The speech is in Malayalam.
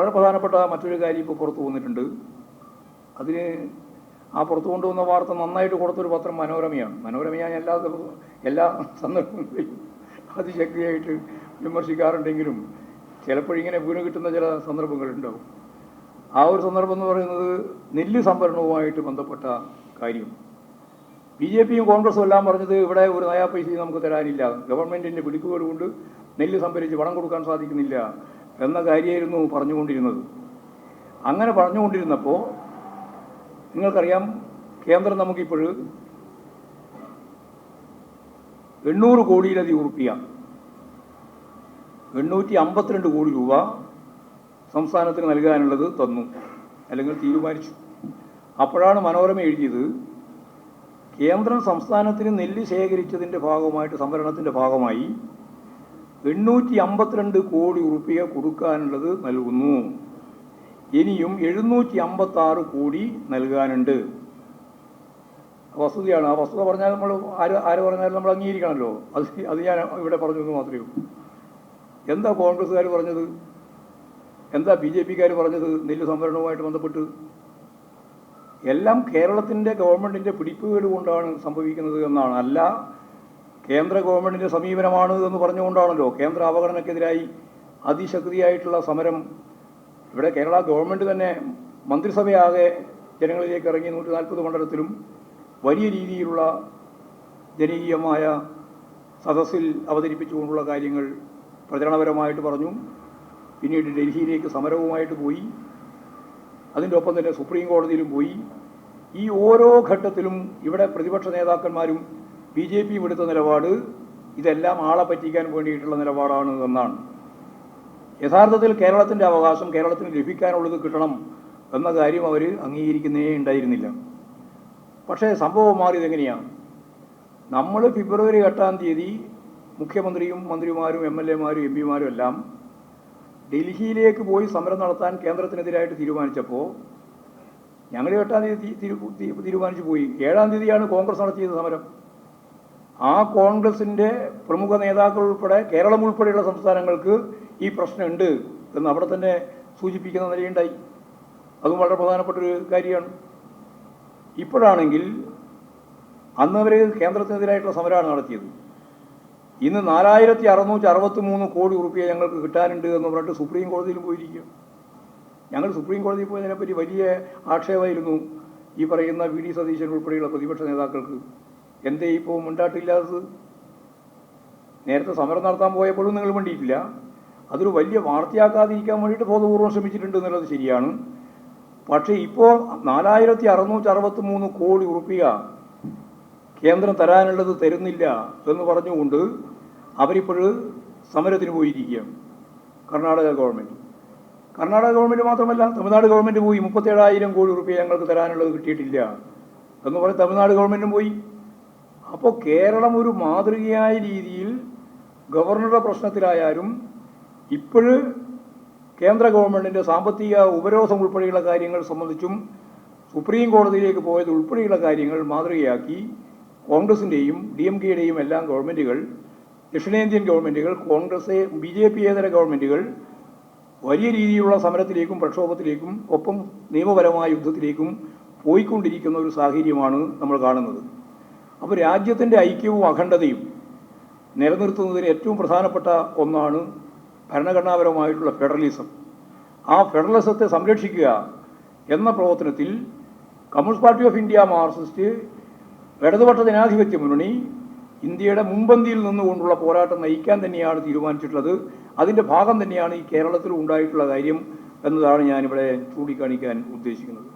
വളരെ പ്രധാനപ്പെട്ട മറ്റൊരു കാര്യം ഇപ്പോൾ പുറത്തു വന്നിട്ടുണ്ട്. അതിന് ആ പുറത്തു കൊണ്ടുവന്ന വാർത്ത നന്നായിട്ട് കൊടുത്തൊരു പത്രം മനോരമയാണ്. മനോരമയാണ് എല്ലാ സന്ദർഭങ്ങളിലും അതിശക്തിയായിട്ട് വിമർശിക്കാറുണ്ടെങ്കിലും ചിലപ്പോഴിങ്ങനെ വീണ് കിട്ടുന്ന ചില സന്ദർഭങ്ങളുണ്ടാവും. ആ ഒരു സന്ദർഭം എന്ന് പറയുന്നത് നെല്ല് സംഭരണവുമായിട്ട് ബന്ധപ്പെട്ട കാര്യം. BJPയും കോൺഗ്രസും എല്ലാം പറഞ്ഞത് ഇവിടെ ഒരു നയാ പൈസയും നമുക്ക് തരാനില്ല, ഗവൺമെൻറ്റിൻ്റെ പിടിപ്പുകൾ കൊണ്ട് നെല്ല് സംഭരിച്ച് പണം കൊടുക്കാൻ സാധിക്കുന്നില്ല എന്ന കാര്യമായിരുന്നു പറഞ്ഞുകൊണ്ടിരുന്നത്. അങ്ങനെ പറഞ്ഞുകൊണ്ടിരുന്നപ്പോൾ നിങ്ങൾക്കറിയാം, കേന്ദ്രം നമുക്കിപ്പോൾ 800 കോടിയിലധികം ഉറുപ്പിക, 852 കോടി രൂപ സംസ്ഥാനത്തിന് നൽകാനുള്ളത് തന്നു, അല്ലെങ്കിൽ തീരുമാനിച്ചു. അപ്പോഴാണ് മനോരമ എഴുതിയത്, കേന്ദ്രം സംസ്ഥാനത്തിന് നെല്ല് ശേഖരിച്ചതിൻ്റെ ഭാഗമായിട്ട്, സംഭരണത്തിൻ്റെ ഭാഗമായി 852 കോടി ഉറുപ്പിക കൊടുക്കാനുള്ളത് നൽകുന്നു, ഇനിയും 756 കോടി നൽകാനുണ്ട്. വസ്തുതയാണ്. ആ വസ്തുത പറഞ്ഞാൽ നമ്മൾ ആര് പറഞ്ഞാലും നമ്മൾ അംഗീകരിക്കണമല്ലോ. അത് ഞാൻ ഇവിടെ പറഞ്ഞു എന്ന് മാത്രമേ ഉള്ളൂ. എന്താ കോൺഗ്രസ്സുകാർ പറഞ്ഞത്, എന്താ BJPക്കാർ പറഞ്ഞത് നെല്ല് സംഭരണവുമായിട്ട് ബന്ധപ്പെട്ട്? എല്ലാം കേരളത്തിൻ്റെ ഗവൺമെൻറ്റിൻ്റെ പിടിപ്പുകൾ കൊണ്ടാണ് സംഭവിക്കുന്നത് എന്നാണ്, അല്ല കേന്ദ്ര ഗവൺമെൻറ്റിൻ്റെ സമീപനമാണ് എന്ന് പറഞ്ഞുകൊണ്ടാണല്ലോ കേന്ദ്ര അവഗണനയ്ക്കെതിരായി അതിശക്തിയായിട്ടുള്ള സമരം. ഇവിടെ കേരള ഗവൺമെൻറ് തന്നെ മന്ത്രിസഭയാകെ ജനങ്ങളിലേക്ക് ഇറങ്ങി 140 മണ്ഡലത്തിലും വലിയ രീതിയിലുള്ള ജനകീയമായ സദസ്സിൽ അവതരിപ്പിച്ചുകൊണ്ടുള്ള കാര്യങ്ങൾ പ്രചരണപരമായിട്ട് പറഞ്ഞു. പിന്നീട് ഡൽഹിയിലേക്ക് സമരവുമായിട്ട് പോയി, അതിൻ്റെ ഒപ്പം തന്നെ സുപ്രീം കോടതിയിലും പോയി. ഈ ഓരോ ഘട്ടത്തിലും ഇവിടെ പ്രതിപക്ഷ നേതാക്കന്മാരും BJPയും എടുത്ത നിലപാട് ഇതെല്ലാം ആളെ പറ്റിക്കാൻ വേണ്ടിയിട്ടുള്ള നിലപാടാണ് എന്നാണ്. യഥാർത്ഥത്തിൽ കേരളത്തിൻ്റെ അവകാശം കേരളത്തിന് ലഭിക്കാനുള്ളത് കിട്ടണം എന്ന കാര്യം അവർ അംഗീകരിക്കുന്നേ ഉണ്ടായിരുന്നില്ല. പക്ഷേ സംഭവം മാറിയതെങ്ങനെയാണ്? നമ്മൾ ഫെബ്രുവരി 8-ാം തീയതി മുഖ്യമന്ത്രിയും മന്ത്രിമാരും MLAമാരും MP മാരും എല്ലാം ഡൽഹിയിലേക്ക് പോയി സമരം നടത്താൻ കേന്ദ്രത്തിനെതിരായിട്ട് തീരുമാനിച്ചപ്പോൾ ഞങ്ങൾ 8-ാം തീയതി തീരുമാനിച്ചു പോയി. 7-ാം തീയതിയാണ് കോൺഗ്രസ് നടത്തിയത് സമരം. ആ കോൺഗ്രസിൻ്റെ പ്രമുഖ നേതാക്കൾ ഉൾപ്പെടെ കേരളം ഉൾപ്പെടെയുള്ള സംസ്ഥാനങ്ങൾക്ക് ഈ പ്രശ്നമുണ്ട് എന്ന് അവിടെ തന്നെ സൂചിപ്പിക്കുന്ന നിലയുണ്ടായി. അതും വളരെ പ്രധാനപ്പെട്ടൊരു കാര്യമാണ്. ഇപ്പോഴാണെങ്കിൽ അന്ന് അവർ കേന്ദ്രത്തിനെതിരായിട്ടുള്ള സമരമാണ് നടത്തിയത്. ഇന്ന് 4663 കോടി ഉറുപ്പിക ഞങ്ങൾക്ക് കിട്ടാനുണ്ട് എന്ന് പറഞ്ഞിട്ട് സുപ്രീം കോടതിയിലും പോയിരിക്കുക. ഞങ്ങൾ സുപ്രീം കോടതിയിൽ പോയതിനെപ്പറ്റി വലിയ ആക്ഷേപമായിരുന്നു ഈ പറയുന്ന VD സതീശൻ ഉൾപ്പെടെയുള്ള പ്രതിപക്ഷ നേതാക്കൾക്ക്. എന്തേ ഇപ്പോൾ മുണ്ടാട്ടില്ലാത്തത്? നേരത്തെ സമരം നടത്താൻ പോയപ്പോഴും നിങ്ങൾ വേണ്ടിയിട്ടില്ല. അതൊരു വലിയ വാർത്തയാക്കാതിരിക്കാൻ വേണ്ടിയിട്ട് ബോധപൂർവ്വം ശ്രമിച്ചിട്ടുണ്ട് എന്നുള്ളത് ശരിയാണ്. പക്ഷേ ഇപ്പോൾ 4663 കോടി ഉറുപ്പിക കേന്ദ്രം തരാനുള്ളത് തരുന്നില്ല എന്ന് പറഞ്ഞുകൊണ്ട് അവരിപ്പോൾ സമരത്തിന് പോയിരിക്കുകയാണ്. കർണാടക ഗവൺമെൻറ് മാത്രമല്ല, തമിഴ്നാട് ഗവൺമെൻറ് പോയി. 37,000 കോടി ഉറുപ്പിക ഞങ്ങൾക്ക് തരാനുള്ളത് കിട്ടിയിട്ടില്ല എന്ന് പറഞ്ഞ് തമിഴ്നാട് ഗവൺമെൻറ്റും പോയി. അപ്പോൾ കേരളം ഒരു മാതൃകയായ രീതിയിൽ ഗവർണറുടെ പ്രശ്നത്തിലായാലും ഇപ്പോഴ് കേന്ദ്ര ഗവൺമെൻറ്റിൻ്റെ സാമ്പത്തിക ഉപരോധം ഉൾപ്പെടെയുള്ള കാര്യങ്ങൾ സംബന്ധിച്ചും സുപ്രീം കോടതിയിലേക്ക് പോയത് ഉൾപ്പെടെയുള്ള കാര്യങ്ങൾ മാതൃകയാക്കി കോൺഗ്രസിൻ്റെയും DMK-യുടെയും എല്ലാം ഗവൺമെൻറ്റുകൾ, ദക്ഷിണേന്ത്യൻ ഗവൺമെൻറ്റുകൾ, കോൺഗ്രസ് BJP-യേതര ഗവൺമെൻറ്റുകൾ വലിയ രീതിയിലുള്ള സമരത്തിലേക്കും പ്രക്ഷോഭത്തിലേക്കും ഒപ്പം നിയമപരമായ യുദ്ധത്തിലേക്കും പോയിക്കൊണ്ടിരിക്കുന്ന ഒരു സാഹചര്യമാണ് നമ്മൾ കാണുന്നത്. അപ്പോൾ രാജ്യത്തിൻ്റെ ഐക്യവും അഖണ്ഡതയും നിലനിർത്തുന്നതിന് ഏറ്റവും പ്രധാനപ്പെട്ട ഒന്നാണ് ഭരണഘടനാപരമായിട്ടുള്ള ഫെഡറലിസം. ആ ഫെഡറലിസത്തെ സംരക്ഷിക്കുക എന്ന പ്രവർത്തനത്തിൽ communist party of India, Marxist, ഇടതുപക്ഷ ജനാധിപത്യ മുന്നണി ഇന്ത്യയുടെ മുൻപന്തിയിൽ നിന്നുകൊണ്ടുള്ള പോരാട്ടം നയിക്കാൻ തന്നെയാണ് തീരുമാനിച്ചിട്ടുള്ളത്. അതിൻ്റെ ഭാഗം തന്നെയാണ് ഈ കേരളത്തിൽ ഉണ്ടായിട്ടുള്ള കാര്യം എന്നതാണ് ഞാനിവിടെ ചൂണ്ടിക്കാണിക്കാൻ ഉദ്ദേശിക്കുന്നത്.